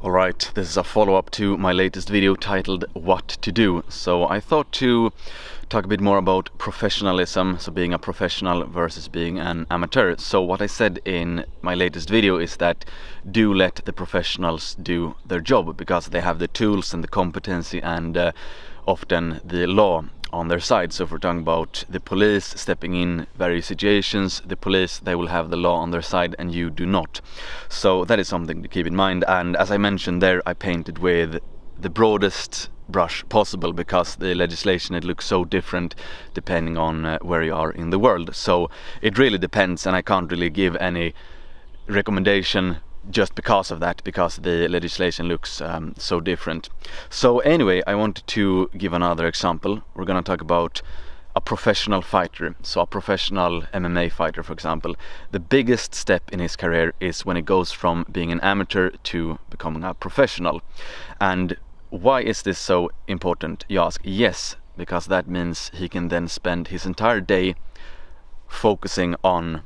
Alright, this is a follow-up to my latest video titled What to Do. So I thought to talk a bit more about professionalism, so being a professional versus being an amateur. So what I said in my latest video is that do let the professionals do their job, because they have the tools and the competency and often the law on their side. So if we're talking about the police stepping in various situations, the police, they will have the law on their side and you do not. So that is something to keep in mind. And as I mentioned there, I painted with the broadest brush possible, because the legislation, it looks so different depending on where you are in the world. So it really depends, and I can't really give any recommendation just because of that, because the legislation looks so different. So anyway, I wanted to give another example. We're going to talk about a professional fighter. So a professional MMA fighter, for example, the biggest step in his career is when he goes from being an amateur to becoming a professional. And why is this so important, you ask? Yes, because that means he can then spend his entire day focusing on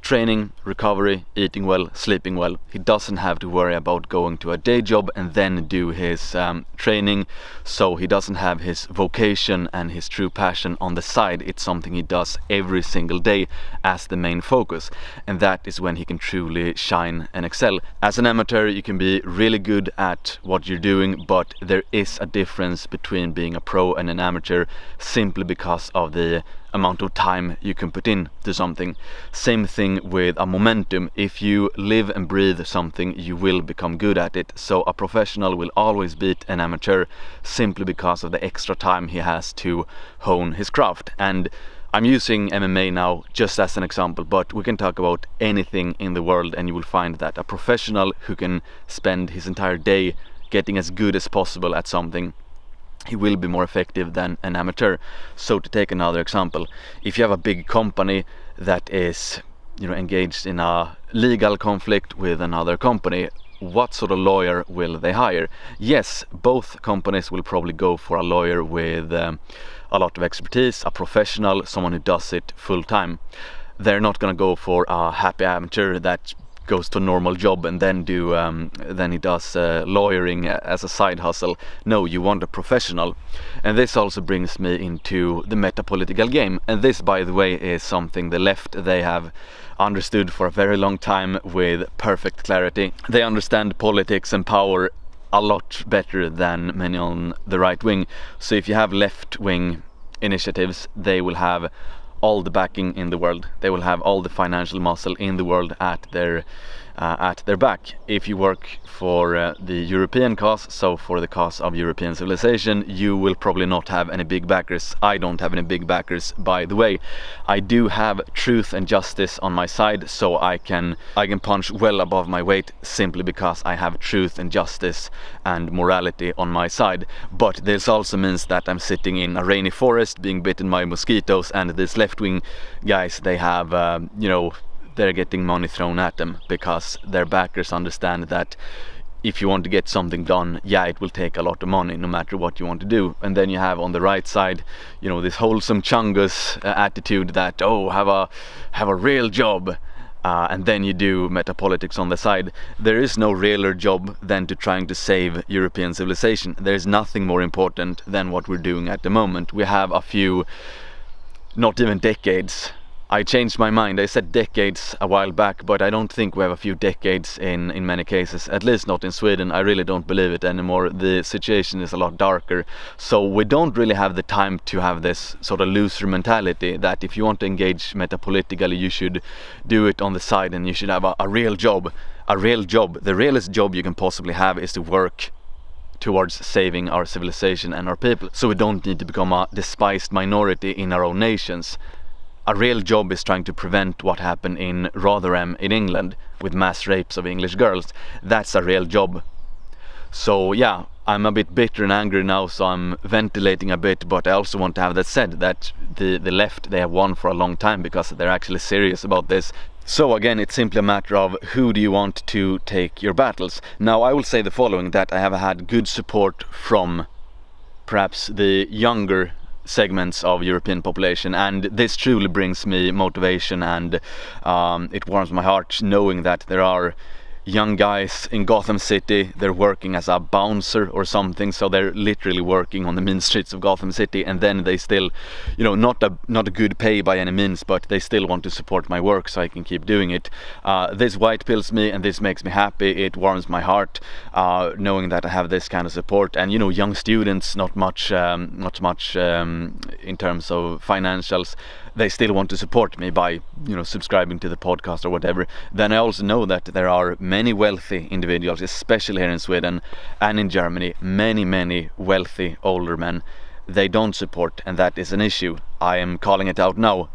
training, recovery, eating well, sleeping well. He doesn't have to worry about going to a day job and then do his training. So he doesn't have his vocation and his true passion on the side. It's something he does every single day as the main focus. And that is when he can truly shine and excel. As an amateur, you can be really good at what you're doing, but there is a difference between being a pro and an amateur, simply because of the amount of time you can put in to something. Same thing with a momentum. If you live and breathe something, you will become good at it. So a professional will always beat an amateur simply because of the extra time he has to hone his craft. And I'm using MMA now just as an example, but we can talk about anything in the world and you will find that a professional who can spend his entire day getting as good as possible at something, he will be more effective than an amateur. So to take another example, if you have a big company that is, engaged in a legal conflict with another company, what sort of lawyer will they hire? Yes, both companies will probably go for a lawyer with a lot of expertise, a professional, someone who does it full time. They're not going to go for a happy amateur that goes to a normal job and then he does lawyering as a side hustle. No, you want a professional. And this also brings me into the metapolitical game. And this, by the way, is something the left, they have understood for a very long time with perfect clarity. They understand politics and power a lot better than many on the right wing. So if you have left wing initiatives, they will have all the backing in the world. They will have all the financial muscle in the world at their back. If you work for the European cause, so for the cause of European civilization, you will probably not have any big backers. I don't have any big backers, by the way. I do have truth and justice on my side, so I can punch well above my weight simply because I have truth and justice and morality on my side. But this also means that I'm sitting in a rainy forest being bitten by mosquitoes, and these left-wing guys, they have they're getting money thrown at them because their backers understand that if you want to get something done, it will take a lot of money no matter what you want to do. And then you have on the right side, this wholesome chungus attitude that, have a real job. And then you do metapolitics on the side. There is no realer job than to trying to save European civilization. There is nothing more important than what we're doing at the moment. We have a few, not even decades. I changed my mind. I said decades a while back, but I don't think we have a few decades in many cases, at least not in Sweden. I really don't believe it anymore. The situation is a lot darker. So we don't really have the time to have this sort of loser mentality that if you want to engage metapolitically, you should do it on the side and you should have a real job. A real job. The realest job you can possibly have is to work towards saving our civilization and our people. So we don't need to become a despised minority in our own nations. A real job is trying to prevent what happened in Rotherham in England with mass rapes of English girls. That's a real job. So I'm a bit bitter and angry now, so I'm ventilating a bit, but I also want to have that said, that the left, they have won for a long time because they're actually serious about this. So again, it's simply a matter of who do you want to take your battles. Now I will say the following, that I have had good support from perhaps the younger segments of European population, and this truly brings me motivation, and it warms my heart knowing that there are young guys in Gotham City. They're working as a bouncer or something, so they're literally working on the mean streets of Gotham City, and then they still, not a good pay by any means, but they still want to support my work so I can keep doing it. This white pills me, and this makes me happy. It warms my heart, knowing that I have this kind of support. And young students, not much in terms of financials, they still want to support me by subscribing to the podcast or whatever. Then I also know that there are many wealthy individuals, especially here in Sweden and in Germany, many wealthy older men. They don't support, and that is an issue. I am calling it out now.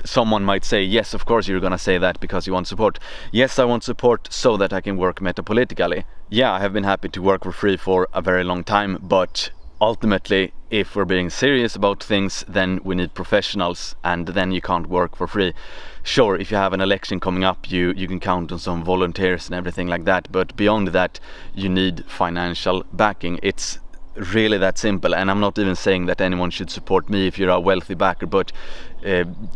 Someone might say, yes, of course you're gonna say that because you want support. Yes, I want support so that I can work metapolitically. Yeah, I have been happy to work for free for a very long time, but ultimately, if we're being serious about things, then we need professionals, and then you can't work for free. Sure, if you have an election coming up, you can count on some volunteers and everything like that, but beyond that, you need financial backing. It's really that simple, and I'm not even saying that anyone should support me if you're a wealthy backer, but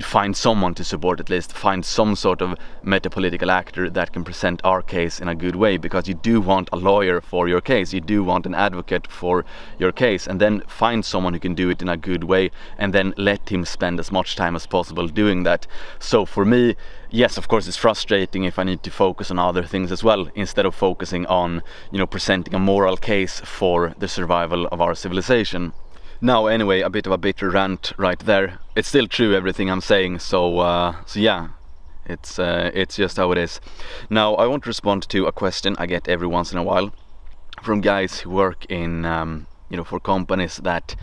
find someone to support. At least find some sort of metapolitical actor that can present our case in a good way, because you do want a lawyer for your case, you do want an advocate for your case, and then find someone who can do it in a good way, and then let him spend as much time as possible doing that. So for me, yes, of course it's frustrating if I need to focus on other things as well, instead of focusing on presenting a moral case for the survival of our civilization. Now, anyway, a bit of a bitter rant right there. It's still true, everything I'm saying, so yeah, it's just how it is. Now, I want to respond to a question I get every once in a while from guys who work in, for companies that,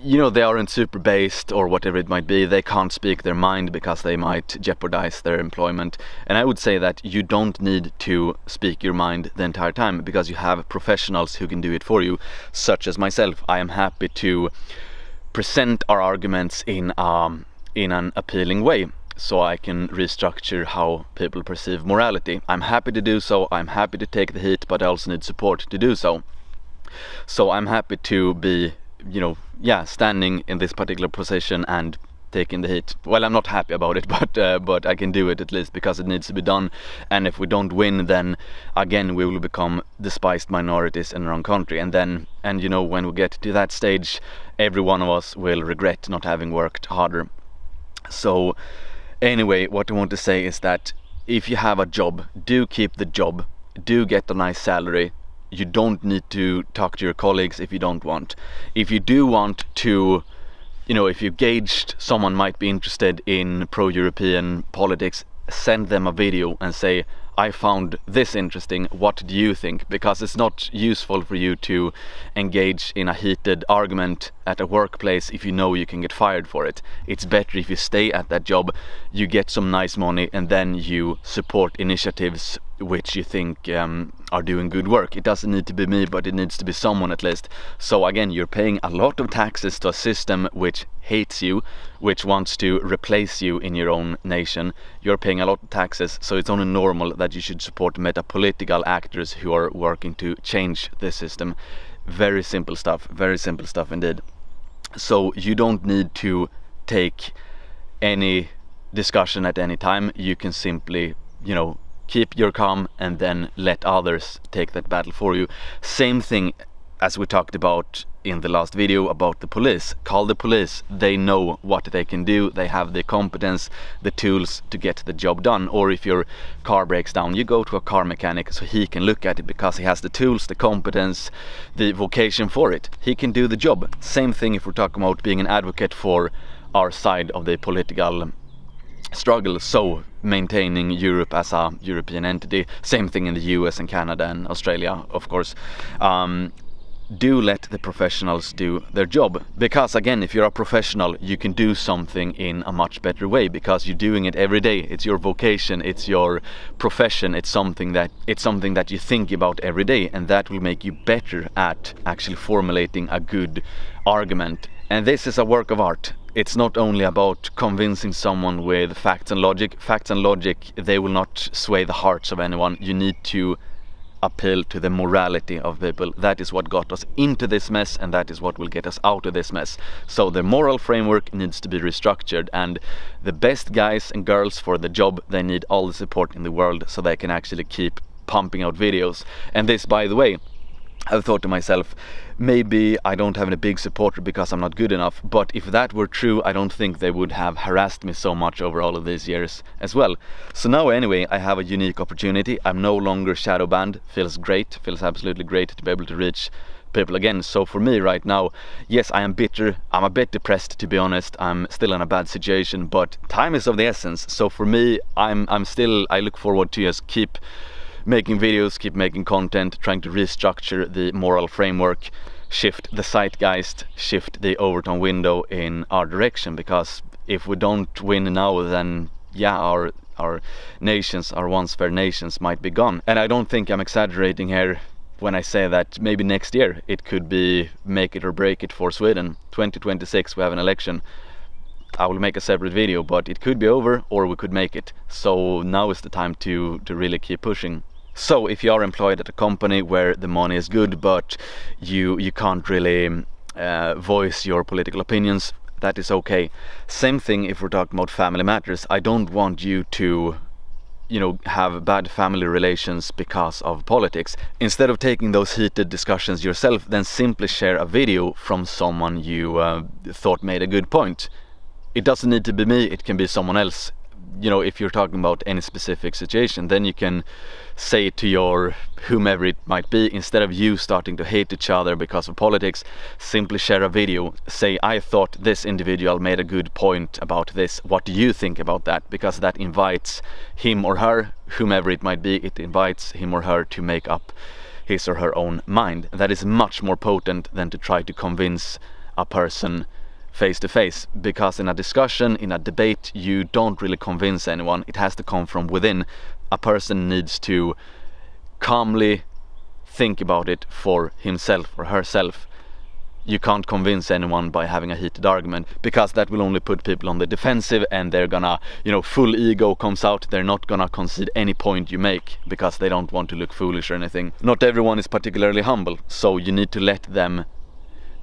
they aren't super based or whatever it might be. They can't speak their mind because they might jeopardize their employment. And I would say that you don't need to speak your mind the entire time, because you have professionals who can do it for you, such as myself. I am happy to present our arguments in an appealing way, so I can restructure how people perceive morality. I'm happy to do so. I'm happy to take the heat, but I also need support to do so. So I'm happy to be standing in this particular position and taking the heat. Well, I'm not happy about it, but I can do it at least because it needs to be done. And if we don't win, then again we will become despised minorities in our own country. And when we get to that stage, every one of us will regret not having worked harder. So anyway, what I want to say is that if you have a job, do keep the job, do get a nice salary. You don't need to talk to your colleagues if you don't want. If you do want to, if you gauged someone might be interested in pro-European politics, send them a video and say, I found this interesting, what do you think? Because it's not useful for you to engage in a heated argument at a workplace if you know you can get fired for it. It's better if you stay at that job, you get some nice money, and then you support initiatives which you think are doing good work. It doesn't need to be me, but it needs to be someone at least. So again, you're paying a lot of taxes to a system which hates you, which wants to replace you in your own nation. You're paying a lot of taxes, so it's only normal that you should support metapolitical actors who are working to change the system. Very simple stuff indeed. So you don't need to take any discussion at any time. You can simply, keep your calm and then let others take that battle for you. Same thing as we talked about in the last video about the police. Call the police. They know what they can do. They have the competence, the tools to get the job done. Or if your car breaks down, you go to a car mechanic so he can look at it, because he has the tools, the competence, the vocation for it. He can do the job. Same thing if we're talking about being an advocate for our side of the political struggle, so maintaining Europe as a European entity. Same thing in the US and Canada and Australia, of course. Do let the professionals do their job, because again, if you're a professional, you can do something in a much better way because you're doing it every day. It's your vocation, it's your profession, it's something that you think about every day, and that will make you better at actually formulating a good argument. And this is a work of art. It's not only about convincing someone with facts and logic. Facts and logic, they will not sway the hearts of anyone. You need to appeal to the morality of people. That is what got us into this mess, and that is what will get us out of this mess. So the moral framework needs to be restructured, and the best guys and girls for the job, they need all the support in the world so they can actually keep pumping out videos. And this, by the way, I've thought to myself, maybe I don't have any big supporter because I'm not good enough, but if that were true, I don't think they would have harassed me so much over all of these years as well. So now anyway, I have a unique opportunity. I'm no longer shadow banned. Feels great, feels absolutely great to be able to reach people again. So for me right now, yes, I am bitter. I'm a bit depressed, to be honest. I'm still in a bad situation, but time is of the essence. So for me, I look forward to just keep making videos, keep making content, trying to restructure the moral framework, shift the zeitgeist, shift the overtone window in our direction, because if we don't win now, then yeah, our nations, our once fair nations, might be gone. And I don't think I'm exaggerating here when I say that maybe next year it could be make it or break it for Sweden. 2026 we have an election. I will make a separate video, but it could be over or we could make it. So now is the time to really keep pushing. So if you are employed at a company where the money is good, but you can't really voice your political opinions, that is okay. Same thing if we're talking about family matters. I don't want you to, have bad family relations because of politics. Instead of taking those heated discussions yourself, then simply share a video from someone you thought made a good point. It doesn't need to be me, it can be someone else. If you're talking about any specific situation, then you can say to your whomever it might be, instead of you starting to hate each other because of politics, simply share a video. Say, I thought this individual made a good point about this. What do you think about that? Because that invites him or her, whomever it might be, it invites him or her to make up his or her own mind. That is much more potent than to try to convince a person face to face, because in a discussion, in a debate, you don't really convince anyone. It has to come from within. A person needs to calmly think about it for himself or herself. You can't convince anyone by having a heated argument, because that will only put people on the defensive, and they're gonna, full ego comes out. They're not gonna concede any point you make because they don't want to look foolish or anything. Not everyone is particularly humble, so you need to let them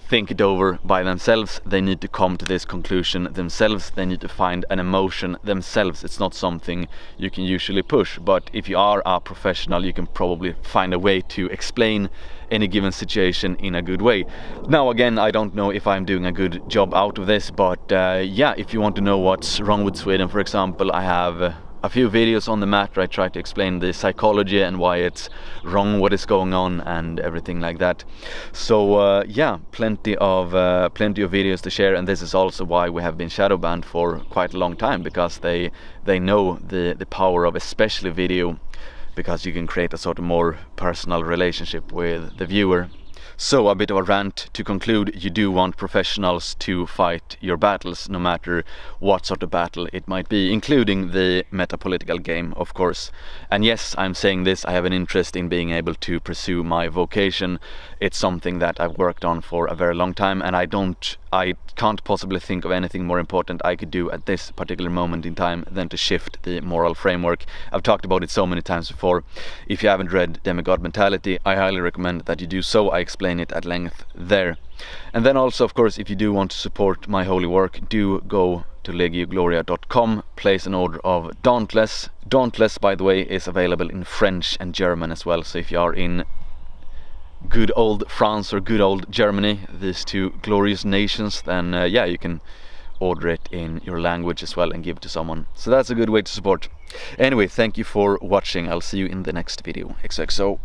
think it over by themselves. They need to come to this conclusion themselves. They need to find an emotion themselves. It's not something you can usually push, but if you are a professional, you can probably find a way to explain any given situation in a good way. Now again, I don't know if I'm doing a good job out of this, but yeah, if you want to know what's wrong with Sweden, for example, I have a few videos on the matter. I try to explain the psychology and why it's wrong, what is going on, and everything like that. So yeah, plenty of videos to share, and this is also why we have been shadow banned for quite a long time, because they know the power of especially video, because you can create a sort of more personal relationship with the viewer. So a bit of a rant to conclude. You do want professionals to fight your battles, no matter what sort of battle it might be, including the metapolitical game, of course. And yes, I'm saying this, I have an interest in being able to pursue my vocation. It's something that I've worked on for a very long time, and I can't possibly think of anything more important I could do at this particular moment in time than to shift the moral framework. I've talked about it so many times before. If you haven't read Demigod Mentality, I highly recommend that you do so. I explain it at length there. And then also, of course, if you do want to support my holy work, do go to legiogloria.com, place an order of Dauntless. Dauntless, by the way, is available in French and German as well, so if you are in good old France or good old Germany, these two glorious nations, then yeah, you can order it in your language as well and give it to someone. So that's a good way to support. Anyway, thank you for watching. I'll see you in the next video. XOXO.